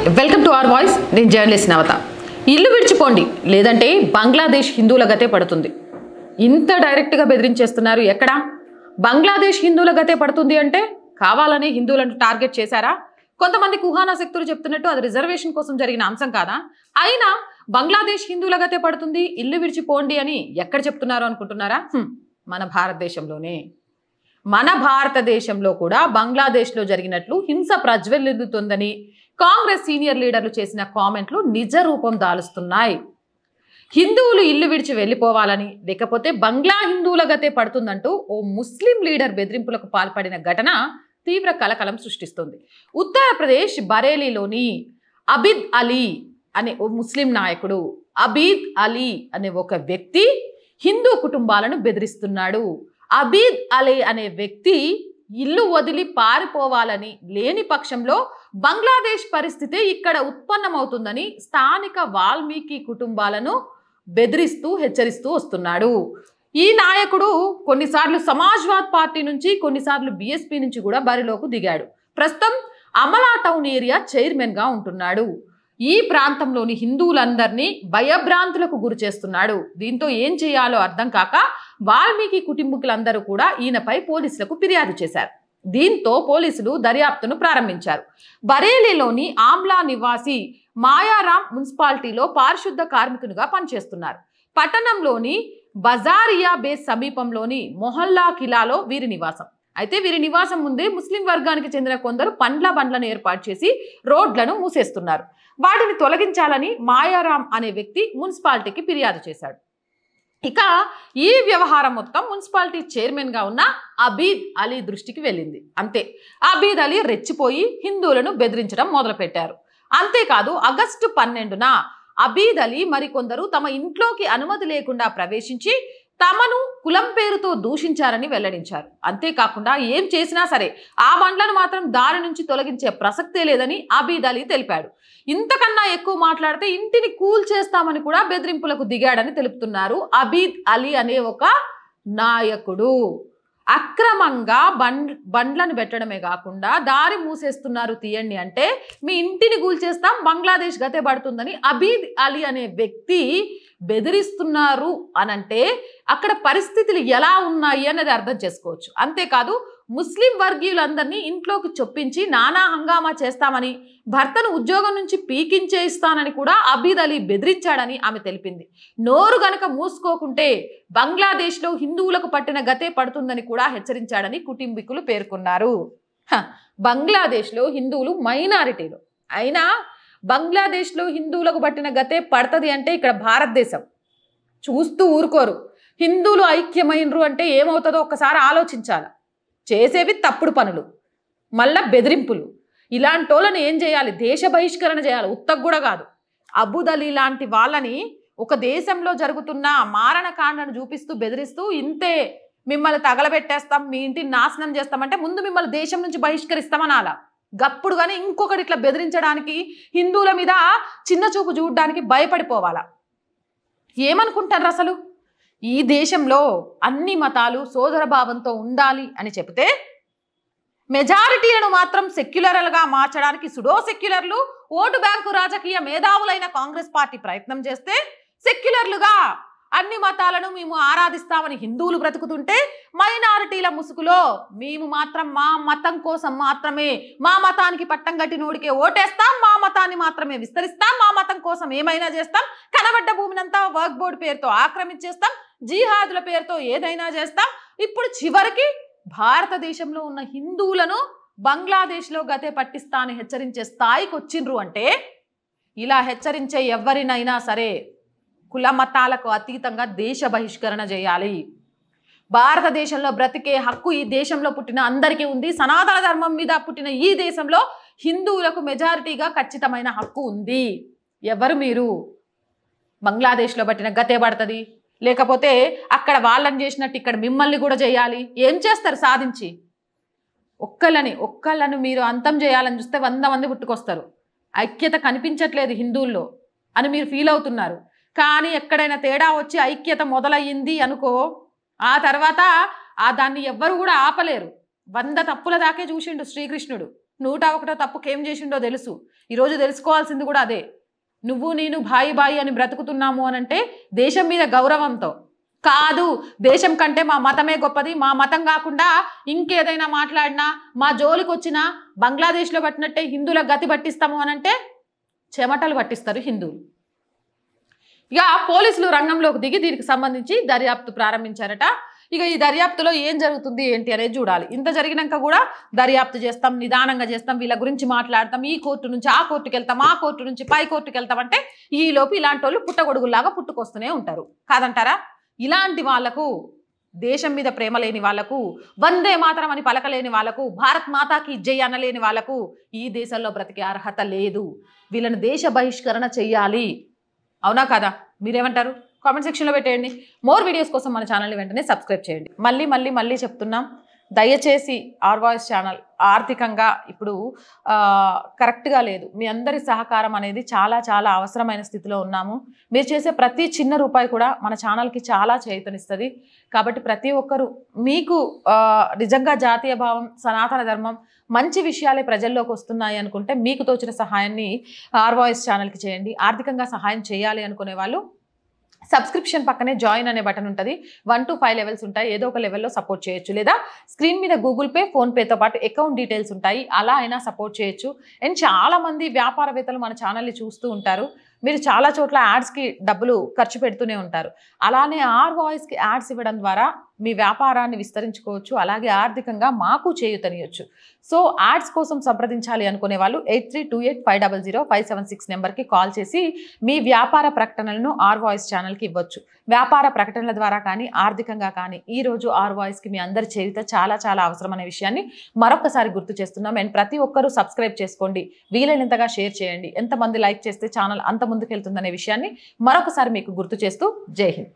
Welcome to our voice. నేను journalist నవత. ఇల్లు విడిచిపోండి లేదంటే బంగ్లాదేశ్ హిందువుల గతే పడుతుంది. ఇంత డైరెక్ట్గా బెదిరించేస్తున్నారు. ఎక్కడ బంగ్లాదేశ్ హిందువుల గతే పడుతుంది అంటే కావాలని హిందువులను టార్గెట్ చేశారా? కొంతమంది కుహానా శక్తులు చెప్తున్నట్టు అది రిజర్వేషన్ కోసం జరిగిన అంశం కాదా? అయినా బంగ్లాదేశ్ హిందువుల గతే పడుతుంది, ఇల్లు విడిచిపోండి అని ఎక్కడ చెప్తున్నారు అనుకుంటున్నారా? మన భారతదేశంలో కూడా బంగ్లాదేశ్లో జరిగినట్లు హింస ప్రజ్వలిల్లుతుందని కాంగ్రెస్ సీనియర్ లీడర్లు చేసిన కామెంట్లు నిజ రూపం దాలుస్తున్నాయి. హిందువులు ఇల్లు విడిచి వెళ్ళిపోవాలని లేకపోతే బంగ్లా హిందువుల గతే పడుతుందంటూ ఓ ముస్లిం లీడర్ బెదిరింపులకు పాల్పడిన ఘటన తీవ్ర కలకలం సృష్టిస్తుంది. ఉత్తరప్రదేశ్ బరేలీలోని అబీద్ అలీ అనే ఓ ముస్లిం నాయకుడు, అబీద్ అలీ అనే ఒక వ్యక్తి హిందూ కుటుంబాలను బెదిరిస్తున్నాడు. అబీద్ అలీ అనే వ్యక్తి ఇల్లు వదిలి పారిపోవాలని లేని పక్షంలో బంగ్లాదేశ్ పరిస్థితి ఇక్కడ ఉత్పన్నమవుతుందని స్థానిక వాల్మీకి కుటుంబాలను బెదిరిస్తూ హెచ్చరిస్తూ వస్తున్నాడు. ఈ నాయకుడు కొన్నిసార్లు సమాజ్వాద్ పార్టీ నుంచి, కొన్నిసార్లు బీఎస్పీ నుంచి కూడా బరిలోకి దిగాడు. ప్రస్తుతం అమలా టౌన్ ఏరియా చైర్మన్గా ఉంటున్నాడు. ఈ ప్రాంతంలోని హిందువులందరినీ భయభ్రాంతులకు గురి చేస్తున్నాడు. దీంతో ఏం చేయాలో అర్థం కాక వాల్మీకి కుటుంబీకులందరూ కూడా ఈయనపై పోలీసులకు ఫిర్యాదు చేశారు. దీంతో పోలీసులు దర్యాప్తును ప్రారంభించారు. బరేలీలోని ఆమ్లా నివాసి మాయారాం మున్సిపాలిటీలో పారిశుద్ధ కార్మికునిగా పనిచేస్తున్నారు. పట్టణంలోని బజారియా బేస్ సమీపంలోని మొహల్లా కిలాలో వీరి నివాసం. అయితే వీరి నివాసం ముందే ముస్లిం వర్గానికి చెందిన కొందరు పండ్ల బండ్లను ఏర్పాటు చేసి రోడ్లను మూసేస్తున్నారు. వాటిని తొలగించాలని మాయారాం అనే వ్యక్తి మున్సిపాలిటీకి ఫిర్యాదు చేశాడు. ఇక ఈ వ్యవహారం మొత్తం మున్సిపాలిటీ చైర్మన్గా ఉన్న అబీద్ అలీ దృష్టికి వెళ్ళింది. అంతే, అబీద్ అలీ రెచ్చిపోయి హిందువులను బెదిరించడం మొదలుపెట్టారు. అంతేకాదు ఆగస్టు 12న అబీద్ అలీ మరికొందరు తమ ఇంట్లోకి అనుమతి లేకుండా ప్రవేశించి తమను కులం పేరుతో దూషించారని వెల్లడించారు. అంతేకాకుండా ఏం చేసినా సరే ఆ బండ్లను మాత్రం దారి నుంచి తొలగించే ప్రసక్తే లేదని అబీద్ అలీ తెలిపాడు. ఇంతకన్నా ఎక్కువ మాట్లాడితే ఇంటిని కూల్ చేస్తామని కూడా బెదిరింపులకు దిగాడని తెలుపుతున్నారు. అబీద్ అలీ అనే ఒక నాయకుడు అక్రమంగా బండ్లను పెట్టడమే కాకుండా దారి మూసేస్తున్నారు, తీయండి అంటే మీ ఇంటిని కూల్చేస్తాం, బంగ్లాదేశ్ గతే పడుతుందని అబీద్ అలీ అనే వ్యక్తి బెదిరిస్తున్నారు అనంటే అక్కడ పరిస్థితులు ఎలా ఉన్నాయి అన్నది అర్థం చేసుకోవచ్చు. అంతేకాదు ముస్లిం వర్గీయులందరినీ ఇంట్లోకి చొప్పించి నానా హంగామా చేస్తామని, భర్తను ఉద్యోగం నుంచి పీకించేయిస్తానని కూడా అబీద్ అలీ బెదిరించాడని ఆమె తెలిపింది. నోరు గనక మూసుకోకుంటే బంగ్లాదేశ్లో హిందువులకు పట్టిన గతే పడుతుందని కూడా హెచ్చరించాడని కుటుంబీకులు పేర్కొన్నారు. బంగ్లాదేశ్లో హిందువులు మైనారిటీలు అయినా బంగ్లాదేశ్లో హిందువులకు పట్టిన గతే పడుతుంది అంటే ఇక్కడ భారతదేశం చూస్తూ ఊరుకోరు. హిందువులు ఐక్యమైనరు అంటే ఏమవుతుందో ఒక్కసారి ఆలోచించాలి. చేసేవి తప్పుడు పనులు, మళ్ళా బెదిరింపులు. ఇలాంటి వాళ్ళని ఏం చేయాలి? దేశ బహిష్కరణ చేయాలి. ఉత్తగ్ కూడా కాదు. అబూద్ అలీ లాంటి వాళ్ళని ఒక దేశంలో జరుగుతున్న మారణకాండను చూపిస్తూ బెదిరిస్తూ ఇంతే మిమ్మల్ని తగలబెట్టేస్తాం, మీ ఇంటిని నాశనం చేస్తామంటే ముందు మిమ్మల్ని దేశం నుంచి బహిష్కరిస్తామని అలా గప్పుడు కానీ ఇంకొకటి ఇట్లా బెదిరించడానికి, హిందువుల మీద చిన్న చూపు చూడడానికి భయపడిపోవాలా? ఏమనుకుంటారు అసలు? ఈ దేశంలో అన్ని మతాలు సోదర భావంతో ఉండాలి అని చెప్తే మెజారిటీలను మాత్రం సెక్యులర్లుగా మార్చడానికి సుడో సెక్యులర్లు, ఓటు బ్యాంకు రాజకీయ మేధావులైన కాంగ్రెస్ పార్టీ ప్రయత్నం చేస్తే సెక్యులర్లుగా అన్ని మతాలను మేము ఆరాధిస్తామని హిందువులు బ్రతుకుతుంటే మైనారిటీల ముసుగులో మేము మాత్రం మా మతం కోసం మాత్రమే, మా మతానికి పట్టం కట్టి నోడికే ఓటేస్తాం, మా మతాన్ని మాత్రమే విస్తరిస్తాం, మా మతం కోసం ఏమైనా చేస్తాం, కనబడ్డ భూమినంతా వర్క్ బోర్డు పేరుతో ఆక్రమించేస్తాం, జిహాదుల పేరుతో ఏదైనా చేస్తాం. ఇప్పుడు చివరికి భారతదేశంలో ఉన్న హిందువులను బంగ్లాదేశ్లో గతే పట్టిస్తా అని హెచ్చరించే స్థాయికి వచ్చిండ్రు అంటే ఇలా హెచ్చరించే ఎవరినైనా సరే కుల మతాలకు అతీతంగా దేశ బహిష్కరణ చేయాలి. భారతదేశంలో బ్రతికే హక్కు ఈ దేశంలో పుట్టిన అందరికీ ఉంది. సనాతన ధర్మం మీద పుట్టిన ఈ దేశంలో హిందువులకు మెజారిటీగా ఖచ్చితమైన హక్కు ఉంది. ఎవరు మీరు? బంగ్లాదేశ్లో పట్టిన గతే పడుతుంది, లేకపోతే అక్కడ వాళ్ళని చేసినట్టు ఇక్కడ మిమ్మల్ని కూడా చేయాలి. ఏం చేస్తారు సాధించి? ఒక్కళ్ళను మీరు అంతం చేయాలని చూస్తే 100 మంది పుట్టుకొస్తారు. ఐక్యత కనిపించట్లేదు హిందువుల్లో అని మీరు ఫీల్ అవుతున్నారు. కానీ ఎక్కడైనా తేడా వచ్చి ఐక్యత మొదలయ్యింది అనుకో, ఆ తర్వాత దాన్ని ఎవ్వరు కూడా ఆపలేరు. 100 తప్పుల దాకే చూసిండు శ్రీకృష్ణుడు. 101 తప్పుకేం చేసిండో తెలుసు. ఈరోజు తెలుసుకోవాల్సింది కూడా అదే. నువ్వు నేను బాయి బాయి అని బ్రతుకుతున్నాము అనంటే దేశం మీద గౌరవంతో కాదు. దేశం కంటే మా మతమే గొప్పది, మా మతం కాకుండా ఇంకేదైనా మాట్లాడినా, మా జోలికి వచ్చినా బంగ్లాదేశ్లో పట్టినట్టే హిందువుల గతి పట్టిస్తాము అనంటే చెమటలు పట్టిస్తారు హిందువులు. ఇక పోలీసులు రంగంలోకి దిగి దీనికి సంబంధించి దర్యాప్తు ప్రారంభించారట. ఇక ఈ దర్యాప్తులో ఏం జరుగుతుంది ఏంటి అనేది చూడాలి. ఇంత జరిగినాక కూడా దర్యాప్తు చేస్తాం, నిదానంగా చేస్తాం, వీళ్ళ గురించి మాట్లాడతాం, ఈ కోర్టు నుంచి ఆ కోర్టుకు వెళ్తాం, ఆ కోర్టు నుంచి పై కోర్టుకు వెళ్తాం అంటే ఈలోపు ఇలాంటి వాళ్ళు పుట్టగొడుగులాగా పుట్టుకొస్తూనే ఉంటారు. కాదంటారా? ఇలాంటి వాళ్లకు, దేశం మీద ప్రేమ లేని వాళ్లకు, వందే మాతరం అని పలకలేని వాళ్లకు, భారత్ మాతాకి జై అనలేని వాళ్లకు ఈ దేశంలో బ్రతికే అర్హత లేదు. వీళ్ళని దేశ బహిష్కరణ చెయ్యాలి. అవునా కదా? మీరేమంటారు? కామెంట్ సెక్షన్లో పెట్టేయండి. మోర్ వీడియోస్ కోసం మన ఛానల్ని వెంటనే సబ్స్క్రైబ్ చేయండి. మళ్ళీ చెప్తున్నాం, దయచేసి ఆర్ వాయిస్ ఛానల్ ఆర్థికంగా ఇప్పుడు కరెక్ట్గా లేదు. మీ అందరి సహకారం అనేది చాలా చాలా అవసరమైన స్థితిలో ఉన్నాము. మీరు చేసే ప్రతి చిన్న రూపాయి కూడా మన ఛానల్కి చాలా చేయూతనిస్తుంది. కాబట్టి ప్రతి ఒక్కరూ మీకు నిజంగా జాతీయ భావం, సనాతన ధర్మం, మంచి విషయాలే ప్రజల్లోకి వస్తున్నాయి అనుకుంటే మీకు తోచిన సహాయాన్ని ఆర్ వాయిస్ ఛానల్కి చేయండి. ఆర్థికంగా సహాయం చేయాలి అనుకునే వాళ్ళు సబ్స్క్రిప్షన్ పక్కనే జాయిన్ అనే బటన్ ఉంటుంది. 1 to 5 లెవెల్స్ ఉంటాయి. ఏదో ఒక లెవెల్లో సపోర్ట్ చేయొచ్చు. లేదా స్క్రీన్ మీద గూగుల్ పే, ఫోన్పేతో పాటు అకౌంట్ డీటెయిల్స్ ఉంటాయి. అలా అయినా సపోర్ట్ చేయొచ్చు. అండ్ చాలామంది వ్యాపారవేత్తలు మన ఛానల్ని చూస్తూ ఉంటారు. మీరు చాలా చోట్ల యాడ్స్కి డబ్బులు ఖర్చు పెడుతూనే ఉంటారు. అలానే ఆర్ వాయిస్కి యాడ్స్ ఇవ్వడం ద్వారా మీ వ్యాపారాన్ని విస్తరించుకోవచ్చు. అలాగే ఆర్థికంగా మాకు చేయూతనియొచ్చు. సో యాడ్స్ కోసం సంప్రదించాలి అనుకునే వాళ్ళు 8328500576 నెంబర్కి కాల్ చేసి మీ వ్యాపార ప్రకటనలను ఆర్ వాయిస్ ఛానల్కి ఇవ్వచ్చు. వ్యాపార ప్రకటనల ద్వారా కానీ, ఆర్థికంగా కానీ ఈరోజు ఆర్ వాయిస్కి మీ అందరి చేయూత చాలా చాలా అవసరమనే విషయాన్ని మరొకసారి గుర్తు చేస్తున్నాం. అండ్ ప్రతి ఒక్కరూ సబ్స్క్రైబ్ చేసుకోండి, వీలైనంతగా షేర్ చేయండి. ఎంతమంది లైక్ చేస్తే ఛానల్ అంత ముందుకెళ్తుందనే విషయాన్ని మరొకసారి మీకు గుర్తు చేస్తూ జై హింద్.